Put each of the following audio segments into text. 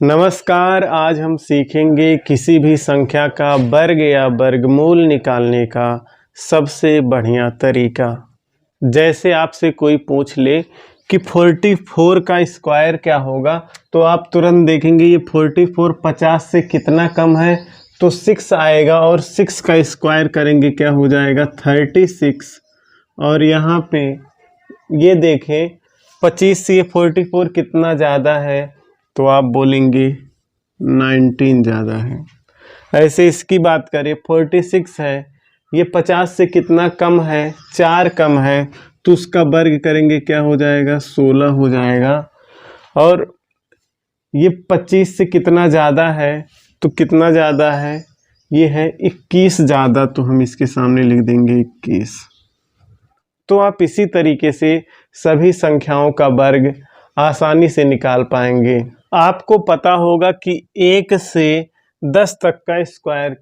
नमस्कार। आज हम सीखेंगे किसी भी संख्या का वर्ग या वर्गमूल निकालने का सबसे बढ़िया तरीका। जैसे आपसे कोई पूछ ले कि 44 का स्क्वायर क्या होगा, तो आप तुरंत देखेंगे ये 44 50 से कितना कम है, तो 6 आएगा और 6 का स्क्वायर करेंगे क्या हो जाएगा 36। और यहाँ पे ये देखें 25 से 44 कितना ज़्यादा है, तो आप बोलेंगे 19 ज़्यादा है। ऐसे इसकी बात करें 46 है, ये 50 से कितना कम है, 4 कम है, तो उसका वर्ग करेंगे क्या हो जाएगा 16 हो जाएगा। और ये 25 से कितना ज़्यादा है, तो कितना ज़्यादा है, ये है 21 ज़्यादा, तो हम इसके सामने लिख देंगे 21। तो आप इसी तरीके से सभी संख्याओं का वर्ग आसानी से निकाल पाएंगे। आपको पता होगा कि 1 से 10 तक का स्क्वायर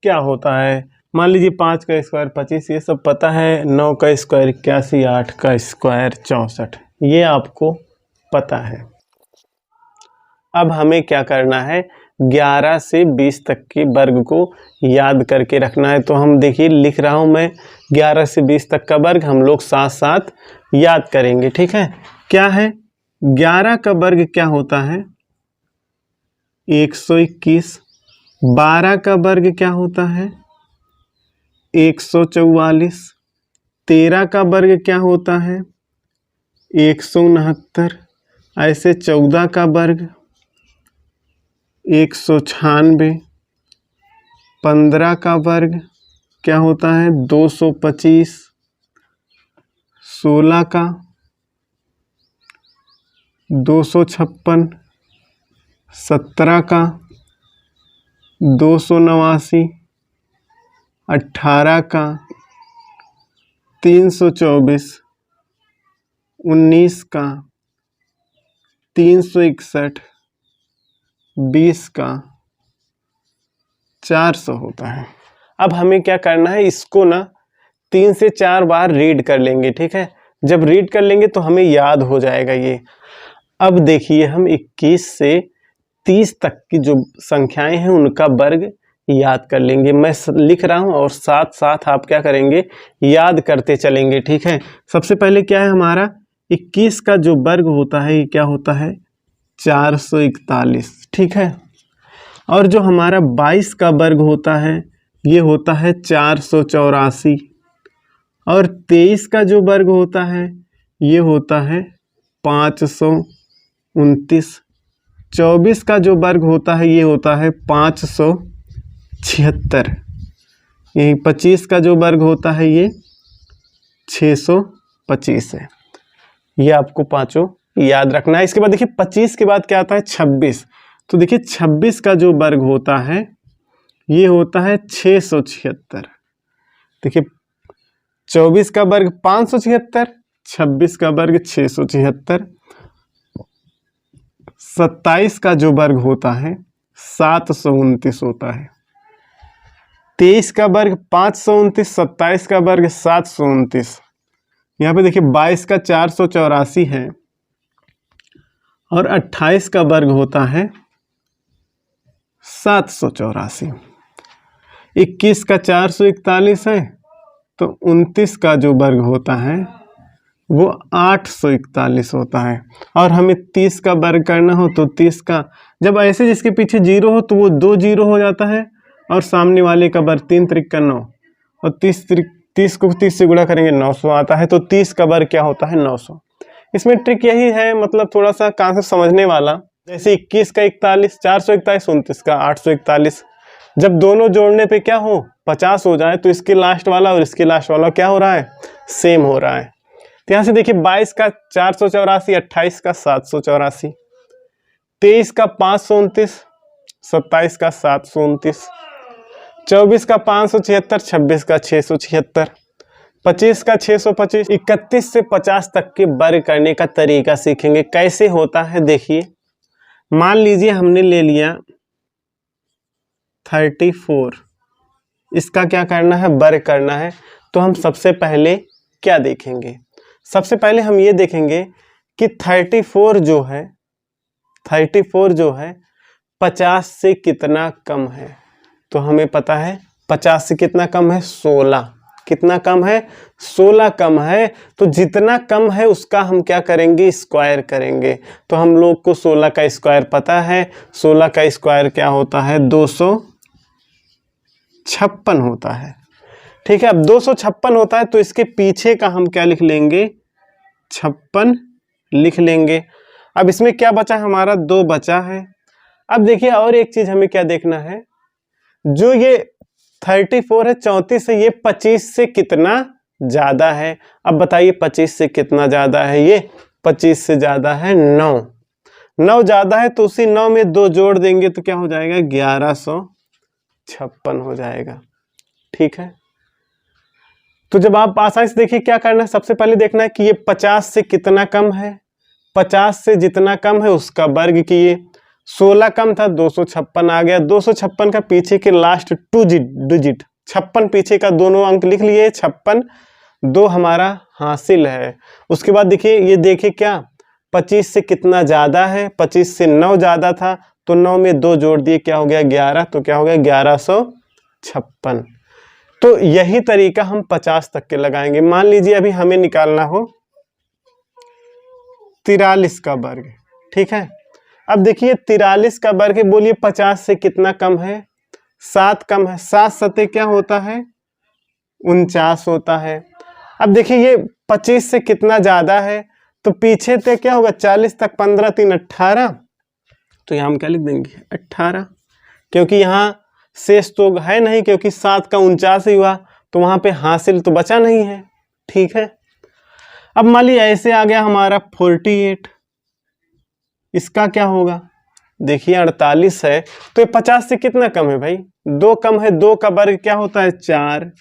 क्या होता है। मान लीजिए 5 का स्क्वायर 25, ये सब पता है। 9 का स्क्वायर 81, 8 का स्क्वायर 64, ये आपको पता है। अब हमें क्या करना है, 11 से 20 तक के वर्ग को याद करके रखना है। तो हम देखिए लिख रहा हूँ मैं 11 से 20 तक का वर्ग, हम लोग साथ साथ याद करेंगे, ठीक है। क्या है, 11 का वर्ग क्या होता है 121। 12 का वर्ग क्या होता है 144। 13 का वर्ग क्या होता है 169। ऐसे 14 का वर्ग 196। 15 का वर्ग क्या होता है 225। 16 का 256। 17 का 289। 18 का 324। 19 का 361। 20 का 400 होता है। अब हमें क्या करना है, इसको ना 3 से 4 बार रीड कर लेंगे, ठीक है। जब रीड कर लेंगे तो हमें याद हो जाएगा ये। अब देखिए हम 21 से 30 तक की जो संख्याएं हैं उनका वर्ग याद कर लेंगे। मैं लिख रहा हूं और साथ साथ आप क्या करेंगे, याद करते चलेंगे, ठीक है। सबसे पहले क्या है, हमारा 21 का जो वर्ग होता है ये क्या होता है 441, ठीक है। और जो हमारा 22 का वर्ग होता है ये होता है 484। और 23 का जो वर्ग होता है ये होता है 529। 24 का जो वर्ग होता है ये होता है 576। यही 25 का जो वर्ग होता है ये 625 है। ये आपको पांचों याद रखना है। इसके बाद देखिए 25 के बाद क्या आता है 26। तो देखिए 26 का जो वर्ग होता है ये होता है 676। देखिए 24 का वर्ग 576, 26 का वर्ग 676। 27 का जो वर्ग होता है 729 होता है। 23 का वर्ग 529, 27 का वर्ग 729। यहाँ पे देखिए 22 का 484 है और 28 का वर्ग होता है 784। 21 का 441 है, तो 29 का जो वर्ग होता है वो 841 होता है। और हमें 30 का वर्ग करना हो तो 30 का, जब ऐसे जिसके पीछे 0 हो तो वो 2 0 हो जाता है और सामने वाले का वर्ग 3 त्रिक का 9 और 30 को 30 से गुणा करेंगे 900 आता है। तो 30 का वर्ग क्या होता है 900। इसमें ट्रिक यही है, मतलब थोड़ा सा कॉन्सेप्ट समझने वाला। जैसे 21 का 41, 441, 29 का 841। जब दोनों जोड़ने पे क्या हो 50 हो जाए तो इसके लास्ट वाला और इसके लास्ट वाला क्या हो रहा है, सेम हो रहा है। तो यहाँ से देखिए 22 का 484, 28 का 784, 23 का 529, 27 का 729, 24 का 576, 26 का 676, 25 का 625, 31 से 50 तक के वर्ग करने का तरीका सीखेंगे। कैसे होता है देखिए, मान लीजिए हमने ले लिया 34, इसका क्या करना है वर्ग करना है। तो हम सबसे पहले क्या देखेंगे, सबसे पहले हम ये देखेंगे कि 34 जो है 34 जो है 50 से कितना कम है? तो हमें पता है 50 से कितना कम है? 16। कितना कम है? 16 कम है। तो जितना कम है उसका हम क्या करेंगे? स्क्वायर करेंगे। तो हम लोग को 16 का स्क्वायर पता है। 16 का स्क्वायर क्या होता है? 256 होता है। ठीक है, अब 256 होता है तो इसके पीछे का हम क्या लिख लेंगे? 56 लिख लेंगे। अब इसमें क्या बचा? हमारा 2 बचा है। अब देखिए और एक चीज हमें क्या देखना है, जो ये 34 है 34 से ये 25 से कितना ज्यादा है? अब बताइए 25 से कितना ज्यादा है? ये 25 से ज्यादा है 9। 9 ज्यादा है तो उसी 9 में 2 जोड़ देंगे तो क्या हो जाएगा? 1156 हो जाएगा। ठीक है, तो जब आप आसानी से देखिए क्या करना है, सबसे पहले देखना है कि ये 50 से कितना कम है। 50 से जितना कम है उसका वर्ग किए। 16 कम था 256 आ गया। 256 का पीछे के लास्ट 2 डिजिट 56 पीछे का दोनों अंक लिख लिए। 56 2 हमारा हासिल है। उसके बाद देखिए ये देखिए क्या 25 से कितना ज्यादा है? 25 से 9 ज्यादा था तो 9 में 2 जोड़ दिए, क्या हो गया? 11। तो क्या हो गया? 1156। तो यही तरीका हम 50 तक के लगाएंगे। मान लीजिए अभी हमें निकालना हो 43 का वर्ग। ठीक है, अब देखिए 43 का वर्ग, बोलिए 50 से कितना कम है? 7 कम है। 7 सते क्या होता है? 49 होता है। अब देखिए ये 25 से कितना ज्यादा है? तो पीछे से क्या होगा? 40 तक 15 3 18। तो यहाँ हम क्या लिख देंगे? 18, क्योंकि यहाँ शेष तो है नहीं, क्योंकि 7 का 49 ही हुआ तो वहां पे हासिल तो बचा नहीं है। ठीक है, अब मान लीजिए ऐसे आ गया हमारा 48। इसका क्या होगा? देखिए 48 है तो ये 50 से कितना कम है भाई? 2 कम है। 2 का वर्ग क्या होता है? 4।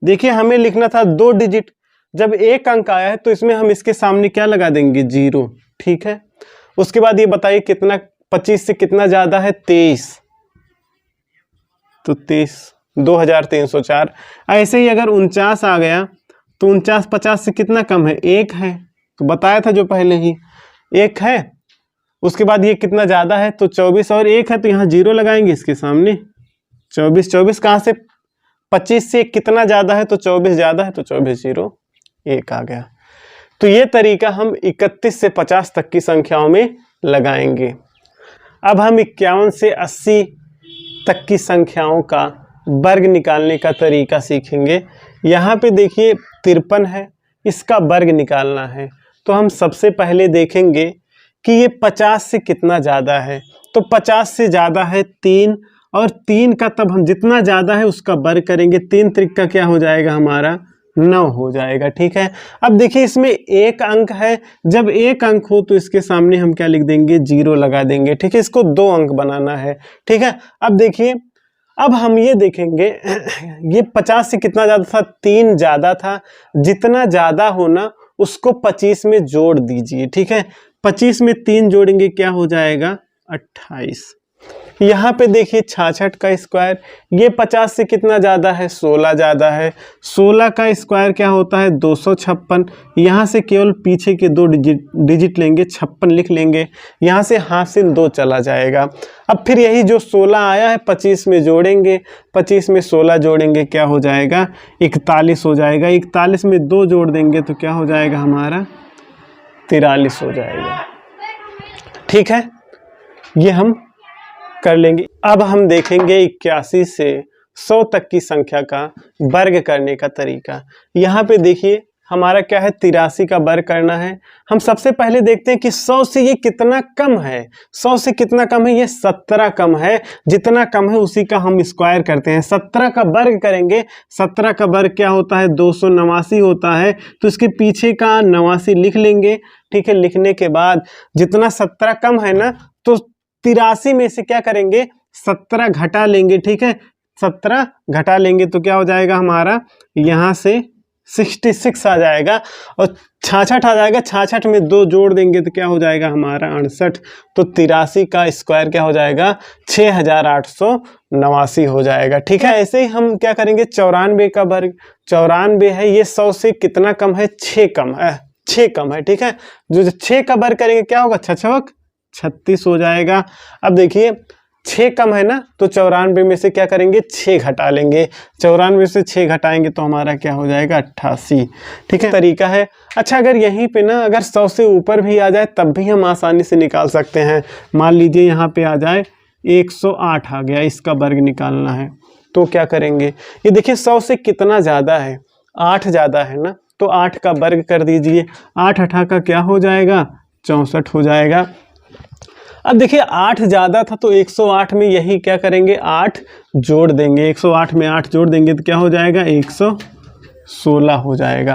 देखिए हमें लिखना था 2 डिजिट। जब एक अंक आया है तो इसमें हम इसके सामने क्या लगा देंगे? 0। ठीक है, उसके बाद ये बताइए कितना 25 से कितना ज्यादा है? 23। तो 23 2304। ऐसे ही अगर 49 आ गया तो 49 50 से कितना कम है? 1 है। तो बताया था जो पहले ही 1 है। उसके बाद ये कितना ज्यादा है? तो 24 और 1 है तो यहाँ 0 लगाएंगे इसके सामने। 24 24 कहाँ से? 25 से कितना ज्यादा है? तो 24 ज्यादा है तो 24 0 1 आ गया। तो ये तरीका हम 31 से 50 तक की संख्याओं में लगाएंगे। अब हम 51 से 80 तक की संख्याओं का वर्ग निकालने का तरीका सीखेंगे। यहाँ पे देखिए 53 है, इसका वर्ग निकालना है। तो हम सबसे पहले देखेंगे कि ये 50 से कितना ज़्यादा है। तो 50 से ज़्यादा है 3, और 3 का तब हम जितना ज़्यादा है उसका वर्ग करेंगे। 3 त्रिक का क्या हो जाएगा? हमारा 9 हो जाएगा। ठीक है, अब देखिए इसमें एक अंक है। जब एक अंक हो तो इसके सामने हम क्या लिख देंगे? 0 लगा देंगे। ठीक है, इसको 2 अंक बनाना है। ठीक है, अब देखिए अब हम ये देखेंगे ये 50 से कितना ज्यादा था? 3 ज्यादा था। जितना ज्यादा होना उसको 25 में जोड़ दीजिए। ठीक है, 25 में 3 जोड़ेंगे क्या हो जाएगा? 28। यहाँ पे देखिए 66 का स्क्वायर, ये 50 से कितना ज़्यादा है? 16 ज़्यादा है। 16 का स्क्वायर क्या होता है? 256। यहाँ से केवल पीछे के 2 डिजिट लेंगे, 56 लिख लेंगे। यहाँ से हासिल 2 चला जाएगा। अब फिर यही जो 16 आया है 25 में जोड़ेंगे। 25 में 16 जोड़ेंगे क्या हो जाएगा? 41 हो जाएगा। 41 में 2 जोड़ देंगे तो क्या हो जाएगा? हमारा 43 हो जाएगा। ठीक है, ये हम कर लेंगे। अब हम देखेंगे 81 से 100 तक की संख्या का वर्ग करने का तरीका। यहाँ पे देखिए हमारा क्या है? 83 का वर्ग करना है। हम सबसे पहले देखते हैं कि 100 से ये कितना कम है। 100 से कितना कम है? ये 17 कम है। जितना कम है उसी का हम स्क्वायर करते हैं। 17 का वर्ग करेंगे। 17 का वर्ग क्या होता है? 289 होता है। तो इसके पीछे का 89 लिख लेंगे। ठीक है, लिखने के बाद जितना 17 कम है ना, तो 83 में से क्या करेंगे? 17 घटा लेंगे। ठीक है, 17 घटा लेंगे तो क्या हो जाएगा? हमारा यहाँ से 66 आ जाएगा, और 66 आ जाएगा। 66 में 2 जोड़ देंगे तो क्या हो जाएगा? हमारा 68। तो 83 का स्क्वायर क्या हो जाएगा? 6889 हो जाएगा। ठीक है, ऐसे ही हम क्या करेंगे? 94 का वर्ग। 94 है, ये 100 से कितना कम है? 6 कम है। 6 कम है। ठीक है, जो 6 का वर्ग करेंगे क्या होगा? 6 6 36 हो जाएगा। अब देखिए 6 कम है ना, तो 94 में से क्या करेंगे, 6 घटा लेंगे। 94 से 6 घटाएंगे तो हमारा क्या हो जाएगा, 88। ठीक है, तरीका है। अच्छा, अगर यहीं पे ना अगर 100 से ऊपर भी आ जाए तब भी हम आसानी से निकाल सकते हैं। मान लीजिए यहाँ पे आ जाए 108 आ गया, इसका वर्ग निकालना है तो क्या करेंगे, ये देखिए 100 से कितना ज़्यादा है, 8 ज़्यादा है ना, तो 8 का वर्ग कर दीजिए। 8 8 का क्या हो जाएगा, 64 हो जाएगा। अब देखिए 8 ज़्यादा था तो 108 में यही क्या करेंगे, 8 जोड़ देंगे। 108 में 8 जोड़ देंगे तो क्या हो जाएगा, 116 हो जाएगा।